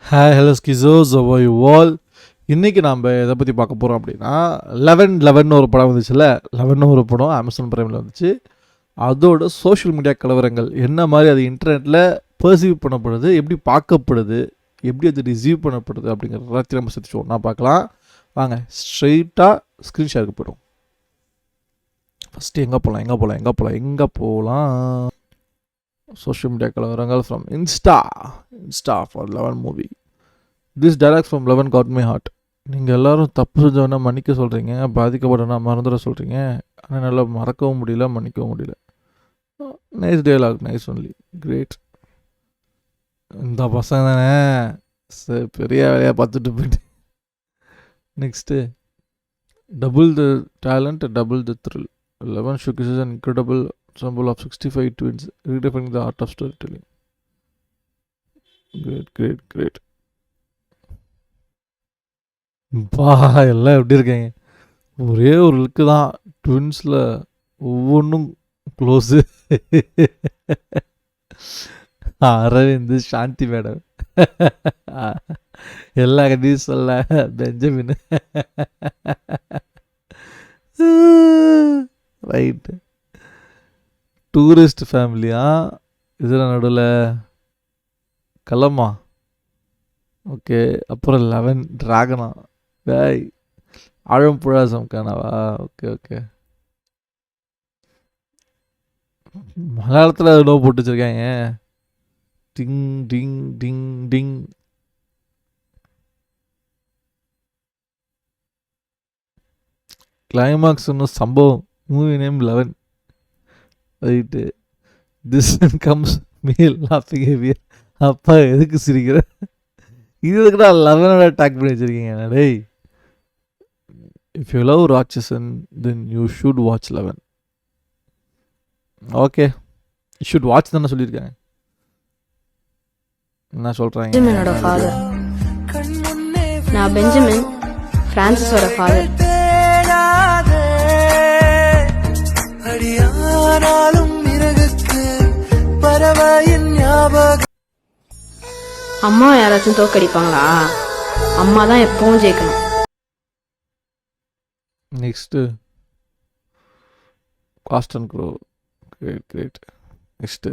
Hi hello ஸ்கிசோஸ் you all. இன்றைக்கி நாம் எதை பற்றி பார்க்க போகிறோம் அப்படின்னா 11 ஒரு படம் வந்துச்சுல்ல. 11 ஒரு படம் அமேசான் பிரைமில் வந்துச்சு. அதோட சோஷியல் மீடியா கலவரங்கள் என்ன மாதிரி அது இன்டர்நெட்டில் பர்சீவ் பண்ணப்படுது, எப்படி பார்க்கப்படுது, எப்படி அது ரிசீவ் பண்ணப்படுது அப்படிங்கிற எல்லாத்தையும் நம்ம சேர்த்து ஒன்றா பார்க்கலாம். வாங்க ஸ்ட்ரெயிட்டாக ஸ்க்ரீன்ஷாட்டுக்கு போய்டும். ஃபஸ்ட்டு எங்கே போகலாம் சோஷியல் மீடியா கலவரங்கள் from Insta for 11 movie. This dialogue from 11 got my heart. நீங்கள் எல்லோரும் தப்பு செஞ்சவொன்னே மன்னிக்க சொல்கிறீங்க, பாதிக்கப்பட்டனா மறந்துட சொல்கிறீங்க, ஆனால் நல்லா மறக்கவும் முடியல, மன்னிக்கவும் முடியல. Nice dialogue, nice only, great. இந்த பசங்க தானே சரி பெரிய வேலையாக பார்த்துட்டு போயிட்டு. Next double the talent, double the thrill. 11 showcases an incredible ensemble of 65 twins, redefining the art of storytelling. Great. பா எல்லாம் எப்படி இருக்காங்க, ஒரே ஒரு லுக்கு தான். ட்வின்ஸில் ஒவ்வொன்றும் க்ளோஸு. அரவிந்த், சாந்தி மேடம், எல்லா கதையும் சொல்ல பெஞ்சமின். ரைட்டு. டூரிஸ்ட் ஃபேமிலியா இதில் நடுவில் கலமா. ஓகே, அப்புறம் 11 ட்ராகனா. டேய் ஆழம்புழா சம்கானாவா? ஓகே. மலையாளத்தில் நோ போட்டு வச்சுருக்காங்க. டிங் டிங் டிங் டிங். கிளைமாக்ஸ் ஒன்றும் சம்பவம். Movie name 11. Right. This comes மேல் லாஃபிங் ஹெவியர். அப்பா எதுக்கு சிரிக்கிற? இதுக்குடா 11 டேக் பண்ணி வச்சுருக்கீங்க டேய். If you love Ratsasan then you should watch 11. Okay, you should watch தானே சொல்லியிருக்காங்க. என்ன சொல்கிறாங்க? பெஞ்சமினோட ஃபாதர். நான் பெஞ்சமின், பிரான்சிஸோட ஃபாதர். அம்மா யாராச்சும் தோக்கடிப்பாங்களா? அம்மா தான் எப்பவும் ஜெயிக்கணும். Next cast and crew. Great. Next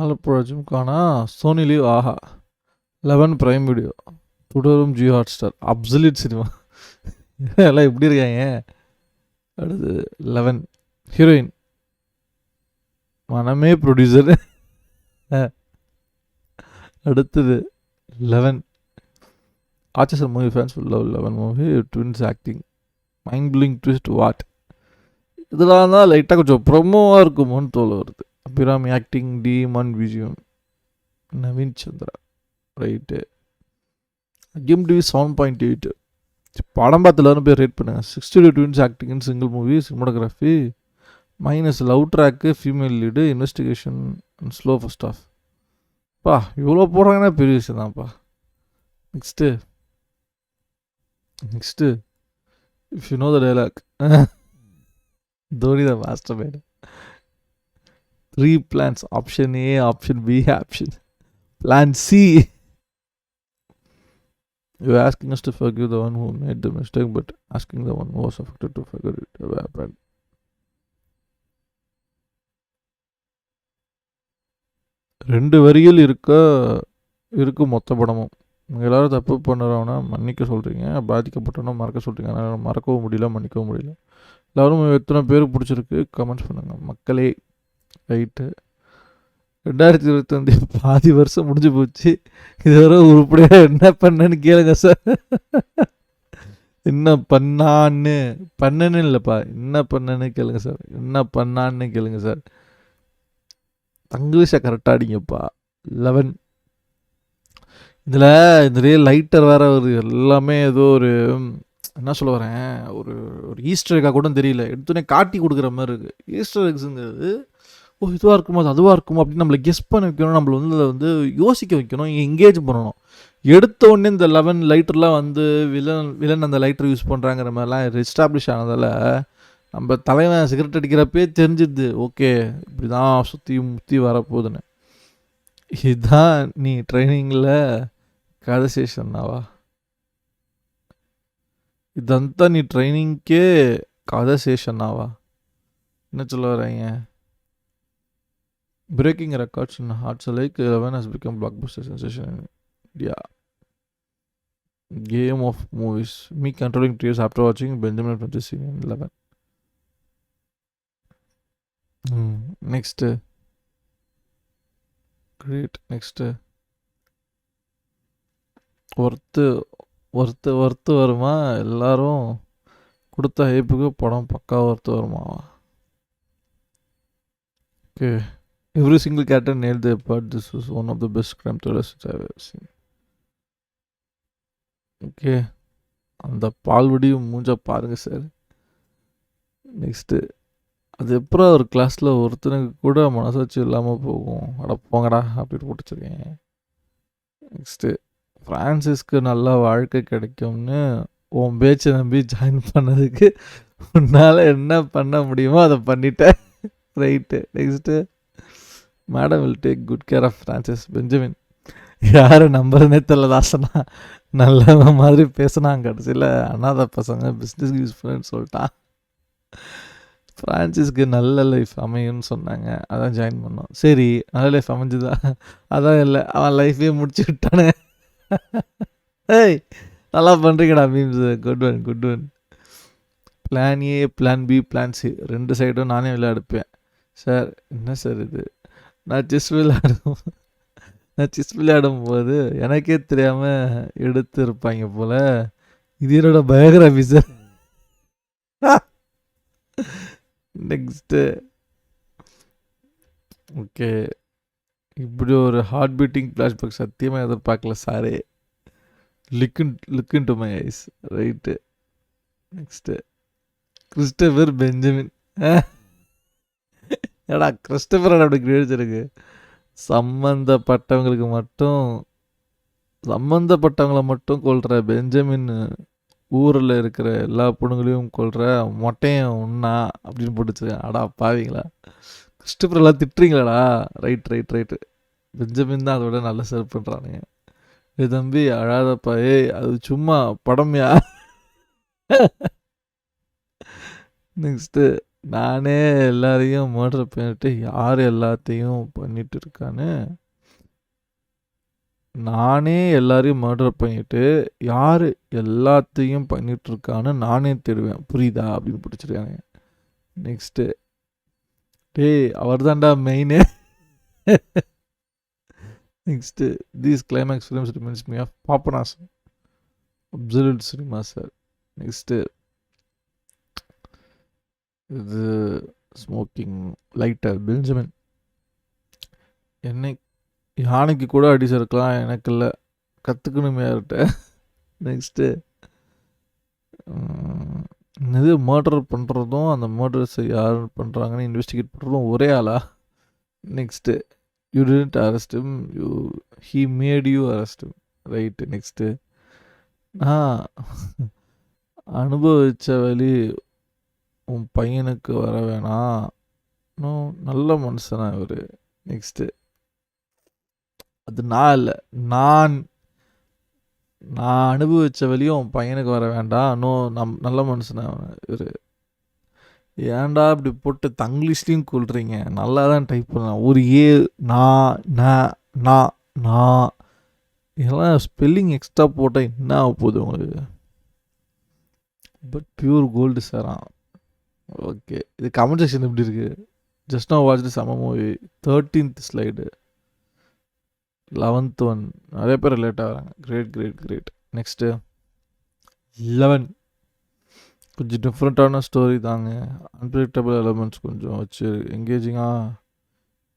Alappuzha Gymkhana Sony Liv. ஆஹா. 11 பிரைம் வீடியோ. தொடரும் Jio Hotstar. Absolute cinema. எல்லாம் எப்படி இருக்காங்க? அடுத்து 11 ஹீரோயின் மனமே ப்ரொடியூசர். அடுத்தது 11 ஆச்சர் movie fans full love 11 movie. Twins acting mind blowing twist what. இதெல்லாம் தான் லைட்டாக கொஞ்சம் ப்ரொமோவாக இருக்குமோன்னு தோல் வருது. அபிராமி ஆக்டிங், டீமன் விஜயம், நவீன் சந்திரா. ரைட்டு. கிம் டிவி 7.8. படம் பார்த்து 11 பேர் ரேட் பண்ணுங்கள். 62 twins acting in single movie. Cinematography minus love track, female lead, investigation and slow first half. பா இவ்வளோ போடுறாங்கன்னா பெரிய விஷயம் தான்ப்பா. Next if you know the dialogue, Dhoni the master mind. 3 plans, option A, option B, option plan C. You are asking us to forgive the one who made the mistake, but asking the one who was affected to forget it ever happened. ரெண்டு வரிகள் இருக்கும் மொத்த படமும். நீங்கள் எல்லோரும் தப்பு பண்ணுறவனா மன்னிக்க சொல்கிறீங்க, பாதிக்கப்பட்டவனா மறக்க சொல்கிறீங்க. அதனால் மறக்கவும் முடியல, மன்னிக்கவும் முடியல. எல்லோரும் எத்தனை பேர் பிடிச்சிருக்கு கமெண்ட்ஸ் பண்ணுங்கள் மக்களே. ரைட்டு. 2025 பாதி வருஷம் முடிஞ்சு போச்சு. இதுவரை உருப்படியாக என்ன பண்ணேன்னு கேளுங்க சார். என்ன பண்ணேன்னு இல்லைப்பா, என்ன பண்ணேன்னு கேளுங்க சார். என்ன பண்ணான்னு கேளுங்க சார். தங்கிலீஷை கரெக்டாக அடிங்கப்பா. 11 இதில் லைட்டர் வேறு வருது. எல்லாமே ஏதோ ஒரு என்ன சொல்ல வரேன், ஒரு ஈஸ்டர் எக்காக கூட தெரியல, எடுத்துனே காட்டி கொடுக்குற மாதிரி இருக்குது. ஈஸ்டர் எக்ஸுங்கிறது இதுவாக இருக்குமோ அது அதுவாக இருக்குமோ அப்படின்னு நம்மளை கெஸ் பண்ண வைக்கணும். நம்மளை வந்து யோசிக்க வைக்கணும், எங்கேஜ் பண்ணணும். எடுத்த உடனே இந்த 11 லைட்டர்லாம் வில்லன் அந்த லைட்டர் யூஸ் பண்ணுறாங்கிற மாதிரிலாம் எஸ்டாப்ளிஷ் ஆனதால் நம்ம தலைவன் சிகரெட் அடிக்கிறப்பே தெரிஞ்சிடுது, ஓகே இப்படி தான் சுற்றி முற்றி வரப்போகுதுன்னு. இதான் நீ ட்ரைனிங்கில் கதை சேஷன்னாவா? ఇదంతా నీ ట్రైనింగ్కే కథ సేషన్నావా? என்ன சொல்ல வர்றீங்க? Breaking records in Hearts Alike 11 has become blockbuster sensation in India. Game of movies. Me controlling tears after watching Benjamin Francis scene in 11. Next. Great. Next. Worth வருமா? எல்லாரும் கொடுத்த ஹைப்புக்கு படம் பக்கா ஒர்த்து வருமாவா? Okay. Every single character nailed their part. This was one of the best crime thrillers which I've ever seen. Okay. அந்த பால்வடி மூஞ்ச பாருங்க சார். நெக்ஸ்ட்டு. அது எப்பறம் ஒரு கிளாஸில் ஒருத்தனுக்கு கூட மனசாட்சி இல்லாமல் போகும். அட போங்கடா அப்படின்னு போட்டு வச்சுருக்கேன். நெக்ஸ்ட்டு. ஃப்ரான்சிஸ்க்கு நல்ல வாழ்க்கை கிடைக்கும்னு உன் பேச்சை நம்பி ஜாயின் பண்ணதுக்கு உன்னால் என்ன பண்ண முடியுமோ அதை பண்ணிட்டேன். Right. Next. Madam will take good care of Francis. Benjamin. யாரை நம்புறதுனே தெரியல தாசனா. நல்ல மாதிரி பேசினாங்க. கடைசியில் அனாதை பசங்க பிஸ்னஸ்க்கு யூஸ் பண்ணுன்னு சொல்லிட்டான். ஃப்ரான்சிஸ்க்கு நல்ல லைஃப் அமையும்னு சொன்னாங்க. அதான் ஜாயின் பண்ணோம். சரி, நல்ல லைஃப் அமைஞ்சுதா? அதான் இல்லை, அவன் லைஃபே முடிச்சு விட்டானே. ஏய், நல்லா பண்ணுறீங்கடா memes. Good one. Plan A, plan B, plan C 2 சைடும் நானே விளையாடுப்பேன். சார் என்ன சார் இது? நான் செஸ் விளையாடும்போது எனக்கே தெரியாமல் எடுத்துருப்பாங்க போல். இது என்னோட பயோகிராஃபி சார். நெக்ஸ்ட்டு. ஓகே. இப்படி ஒரு ஹார்ட் பீட்டிங் ஃப்ளாஷ்பேக் சத்தியமாக எதிர்பார்க்கல சாரே. Look in to my ice. Right. Next. Christopher Benjamin. ஏடா கிறிஸ்டபர் அப்படி கிரேடிச்சிருக்கு. சம்மந்தப்பட்டவங்களை மட்டும் கொள்கிற பெஞ்சமின் ஊரில் இருக்கிற எல்லா பொண்ணுங்களையும் கொள்கிற மொட்டையும் உண்ணா அப்படின்னு போட்டுச்சுருக்கேன். அடா பாவீங்களா, கிறிஸ்டபர் எல்லாம் திட்டுறீங்களாடா? ரைட்டு. பெஞ்சமின் தான் அதோட நல்லா சர்வ் பண்ணுறானுங்க. ஏ தம்பி அழாதப்பா, அது சும்மா படம்யா. நெக்ஸ்ட்டு. நானே எல்லாரையும் மர்டர் பண்ணிட்டு யார் எல்லாத்தையும் பண்ணிட்டு இருக்கான்னு நானே தேடுவேன். புரியுதா அப்படின்னு பிடிச்சிருக்காங்க. நெக்ஸ்ட்டு. டேய் அவர் தான்டா main. Next. These climax films reminds me of Papanasam. Absolute cinema sir. Next. இது ஸ்மோக்கிங் லைட்டர். பெஞ்சமின். என்னை யானைக்கு கூட அடி சேர்க்கலாம், எனக்கு இல்லை, கற்றுக்கணுமே யார்கிட்ட. நெக்ஸ்ட்டு. இது மர்டர் பண்ணுறதும் அந்த மர்டர்ஸை யார் பண்ணுறாங்கன்னு இன்வெஸ்டிகேட் பண்ணுறதும் ஒரே ஆளா? Next. You didn't arrest him, he made you arrest him. Right. Next. அனுபவித்த வழி உன் பையனுக்கு வர வேணாம். இன்னும் நல்ல மனுஷனா இவர். நெக்ஸ்ட்டு. அது நான் இல்லை, நான் அனுபவித்த வழியும் உன் பையனுக்கு வர வேண்டாம். இன்னும் நல்ல மனுஷனா இவர். ஏன்டா இப்படி போட்டு தங்கிலீஷ்லேயும் கொள்றீங்க? நல்லா தான் டைப் பண்ணலாம். ஒரு நான் இதெல்லாம் ஸ்பெல்லிங் எக்ஸ்ட்ரா போட்டால் என்ன ஆக போகுது உங்களுக்கு? பட் பியூர் கோல்டு சாரா. ஓகே. இது கமெண்ட் செக்ஷன் எப்படி இருக்குது? ஜஸ்ட் நவ் வாட்ச் சம movie. 13th slide, 11th one. நிறைய பேர் ரிலேட் ஆகிறாங்க. கிரேட். நெக்ஸ்ட்டு. 11 கொஞ்சம் டிஃப்ரெண்ட்டான ஸ்டோரி தாங்க. அன்பிரடிக்டபிள் எலமெண்ட்ஸ் கொஞ்சம் வச்சு எங்கேஜிங்காக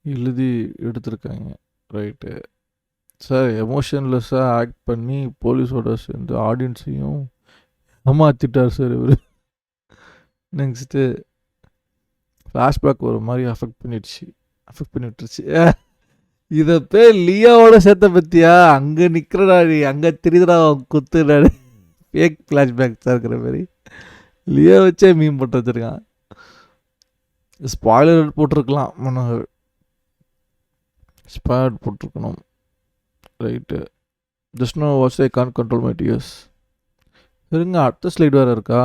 எழுதி எடுத்திருக்காங்க. Right sir. எமோஷன்லெஸ்ஸாக ஆக்ட் பண்ணி போலீஸோட சேர்ந்து ஆடியன்ஸையும் ஏமாற்றிட்டார் சார் இவர். நெக்ஸ்ட்டு. ஃப்ளாஷ்பேக் ஒரு மாதிரி அஃபெக்ட் பண்ணிட்டுருச்சு. இதை பேர் லியாவோட சேர்த்த பற்றியா? அங்கே நிற்கிறடாடி, அங்கே திரிதடா குத்துடாடி. ஃபேக் ஃப்ளாஷ்பேக்ஸாக இருக்கிற மாதிரி லியோ வச்சே மீன் போட்டு வச்சுருக்கான். ஸ்பாய்லர் போட்டிருக்கலாம் மனோகர். ஸ்பேட் போட்டிருக்கணும். Right. Just know what's I can't control my tears. இருங்க, அடுத்த ஸ்லைடு வேறு இருக்கா?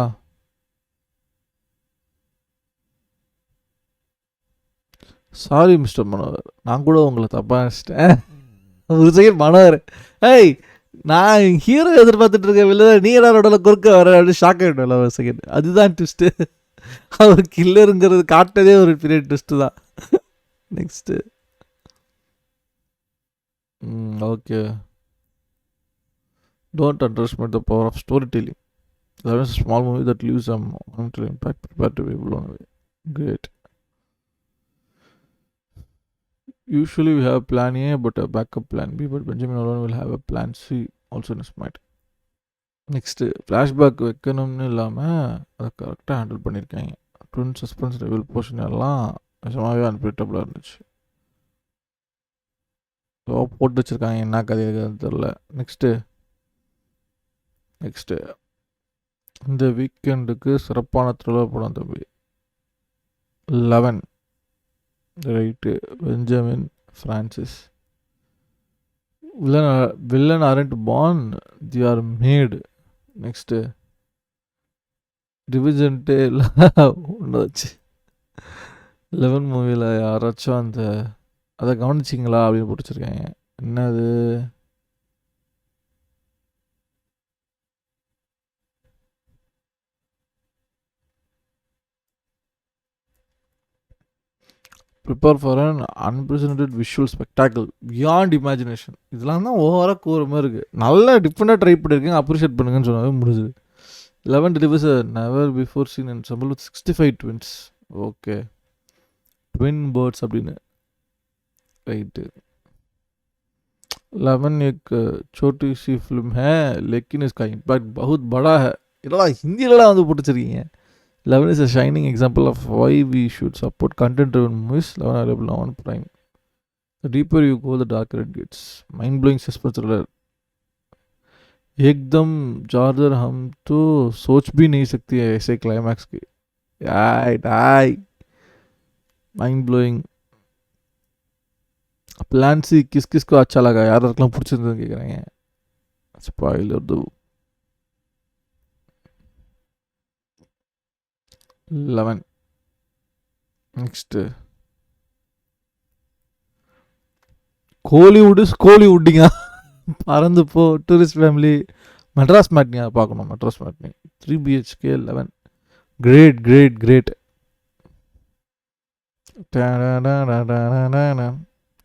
சாரி மிஸ்டர் மனோகர், நான் கூட உங்களை தப்பாக நினச்சிட்டேன். ஒரு செகண்ட் மனோகர், ஏய் நான் ஹீரோ எதிர்பார்த்துட்டு இருக்கேன், இல்லை நீ என்னோட குறுக்க வர அப்படின்னு ஷாக் ஆகிட்டோம்ல ஒரு செகண்ட். அதுதான் ட்விஸ்ட்டு. அவர் கில்லருங்கிறது காட்டதே ஒரு பெரிய ட்விஸ்ட்டு தான். Next. Okay. Don't underestimate the power of storytelling. That is a small movie that leaves a monumental impact. Prepare to be blown away. Great. Usually we have plan A but a backup plan B, but Benjamin alone will have a plan C also in his mind. Next flashback வைக்கணும்னு இல்லாமல் அதை கரெக்டாக handle பண்ணியிருக்காங்க. Twin suspense reveal portion எல்லாம் நிஜமாகவே அன்பிரிட்டபுளாக இருந்துச்சு. So போட்டு வச்சுருக்காங்க, என்ன கதை இருக்குதுன்னு தெரில. நெக்ஸ்ட்டு இந்த வீக்கெண்டுக்கு சிறப்பான த்ரில்லர் படம் தம்பி. 11. Right. Benjamin Francis. Villain aren't born, they are made. Next டிவிஜன்ட்டே இல்லை ஒன்று வச்சு 11 மூவியில் யாராச்சும் அதை கவனிச்சிங்களா அப்படின்னு பிடிச்சிருக்காங்க. என்னது? Prepare for an unprecedented visual spectacle beyond imagination. இதெல்லாம் தான் ஓவராக கூற மாதிரி இருக்குது. நல்லா டிஃப்ரெண்ட்டாக ட்ரை பண்ணியிருக்கேங்க, அப்ரிஷியேட் பண்ணுங்கன்னு சொன்னாவே முடிஞ்சுது. 11 delivers a never before seen ensemble with 65 twins. Okay, twin birds அப்படின்னு. ரைட்டு. 11 एक छोटी सी फिल्म है लेकिन इसका इम्पैक्ट बहुत बड़ा है. இதெல்லாம் ஹிந்தியிலலாம் வந்து போட்டுச்சிருக்கீங்க. 11 is a shining example of why we should support content-driven movies. 11 available now on Prime. The deeper you go, the darker it gets. Mind-blowing suspense thriller. एकदम जार्जर, हम तो सोच भी नहीं सकती है ऐसे क्लाइमैक्स की. Mind blowing. प्लान सी किस किस को अच्छा लगा यार, रखना பிடிச்சிருந்தது கேக்குறாங்க. ஸ்பாயிலர் दो. 11. நெக்ஸ்ட் கோலிவுட் கோலிவுட்டிங்க பறந்து போ. Tourist family. மெட்ராஸ் மேட்னியா பார்க்கணும். Madras matinee 3 BHK 11. Great great great.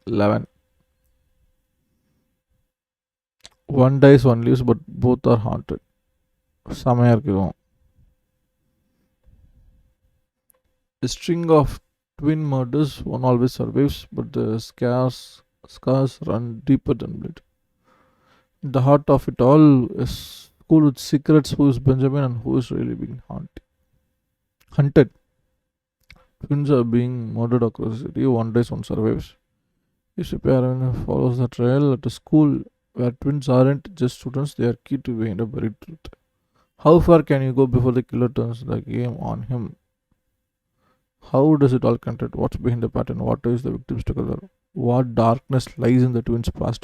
11. One dies, one lives, but both are haunted. செமையாக இருக்கும். A string of twin murders, one always survives, but the scars run deeper than blood. The heart of it all is school with secrets. Who is Benjamin and who is really being hunted? Twins are being murdered across the city. One dies, one survives. This parent follows the trail at a school where twins aren't just students, they are key to behind a buried truth. How far can you go before the killer turns the game on him? How does it all connect? What's behind the pattern? What is the victim's together? What darkness lies in the twins' past?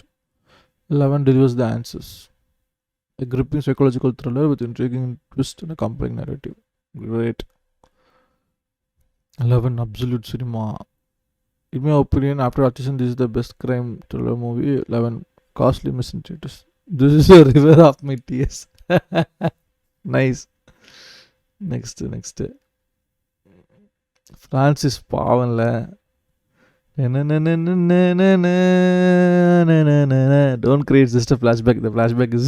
11 delivers the answers. A gripping psychological thriller with intriguing twist and a compelling narrative. Great. 11 absolute cinema. In my opinion, after Artisan, this is the best crime thriller movie. 11 costly misinterpretations. This is a river of my tears. Nice. Next. Francis பாவம்ல. Don't create just a flashback. The flashback is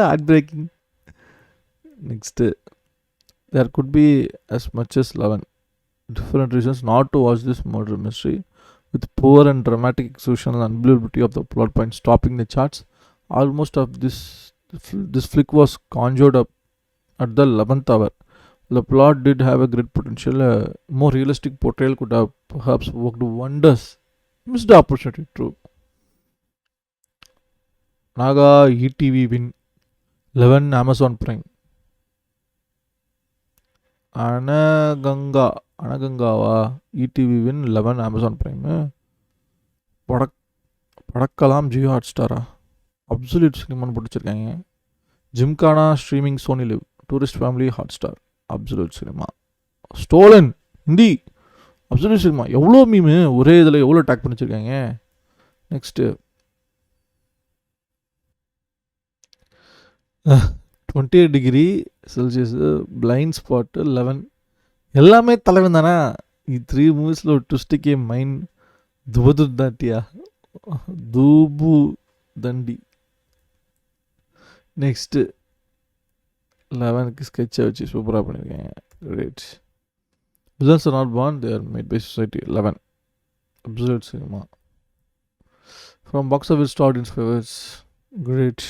heartbreaking. Next, there could be as much as 11 different reasons not to watch this murder mystery. With poor and dramatic execution and unbelievability of the plot points topping the charts, almost of this flick was conjured up at the 11th hour. The plot did have a great potential. A more realistic portrayal could have perhaps worked wonders. Missed opportunity, true. Naga ETV win. 11 Amazon Prime. Anagangava ETV win 11 Amazon Prime. படக்கலாம் ஜியோ ஹாட் ஸ்டாரா, absolute சினிமான்னு பிடிச்சிருக்காங்க. Gymkhana streaming Sony Liv, tourist family Hotstar, absolute cinema. Stolen Hindi, absolute cinema. எவ்வளோ meme ஒரே இதில் எவ்வளோ tag பண்ணி வச்சுருக்காங்க. Next 28 degree Celsius, blind spot 11, எல்லாமே தலைவன் தானே. 3 மூவிஸில் ஒரு ட்விஸ்ட்டுக்கே மைண்ட் துபது தாட்டியா, தூபு தண்டி. நெக்ஸ்ட்டு 11க்கு ஸ்கெட்சை வச்சு சூப்பராக பண்ணியிருக்கேன். Great. Villains are not born, they are made by society. 11 absolute cinema. From box office to audience favours, great.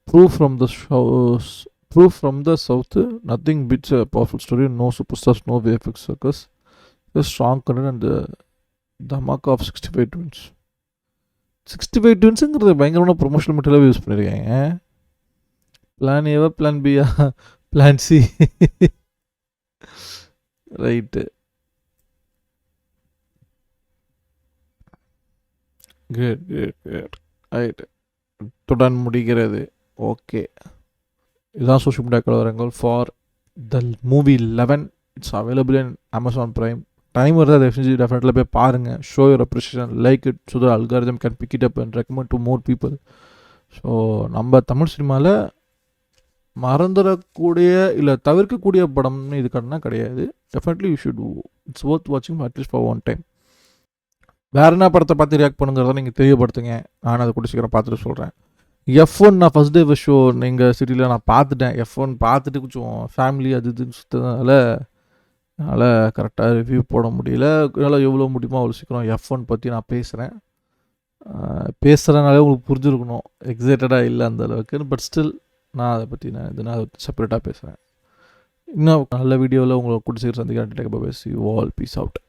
Proof from the south, nothing beats a powerful story, no superstars, no VFX circus, a strong content and the mark of 65 twins. 65 ட்வின்ஸுங்கிறது பயங்கரமான promotional மெட்டீரியலாக use பண்ணியிருக்காங்க. Plan ஏவா, plan பியா, plan C. Right, great great great. Right, துடன் முடிகிறது. Okay, இதுதான் social media கலவரங்கள் for the movie 11. It's available in Amazon Prime. Time வருது, டெஃபினெட்லி போய் பாருங்கள். Show your appreciation, like it so that algorithm can pick it up and recommend to more people. So நம்ம தமிழ் சினிமாவில் மறந்துடக்கூடிய இல்லை தவிர்க்கக்கூடிய படம்னு இது கிடையாது. Definitely you should, it's worth வாட்சிங் அட்லீஸ்ட் ஃபார் ஒன் டைம். வேறு என்ன படத்தை பார்த்து ரியாக்ட் பண்ணுங்கிறத நீங்கள் தெரியப்படுத்துங்க. நான் அதை கூட சீக்கிரம் பார்த்துட்டு சொல்கிறேன். F1 நான் ஃபஸ்ட் டே ஃபஸ்ட் ஷோ எங்கள் சிட்டியில் நான் பார்த்துட்டேன். F1 பார்த்துட்டு கொஞ்சம் ஃபேமிலி அது இதுன்னு சுற்றதுனால என்னால் கரெக்டாக ரிவ்யூ போட முடியல. என்னால் எவ்வளோ முடியுமோ அவ்வளோ சீக்கிரம் F1 பற்றி நான் பேசுகிறேன். பேசுகிறனாலே உங்களுக்கு புரிஞ்சுருக்கணும், எக்ஸைட்டடாக இல்லை அந்த அளவுக்கு. பட் ஸ்டில் நான் அதை பற்றி நான் செப்பரேட்டாக பேசுகிறேன். இன்னும் நல்ல வீடியோவில் உங்களை கூட சீக்கிரம் சந்திக்கிறேன். பேசி ஆல் பீஸ் அவுட்.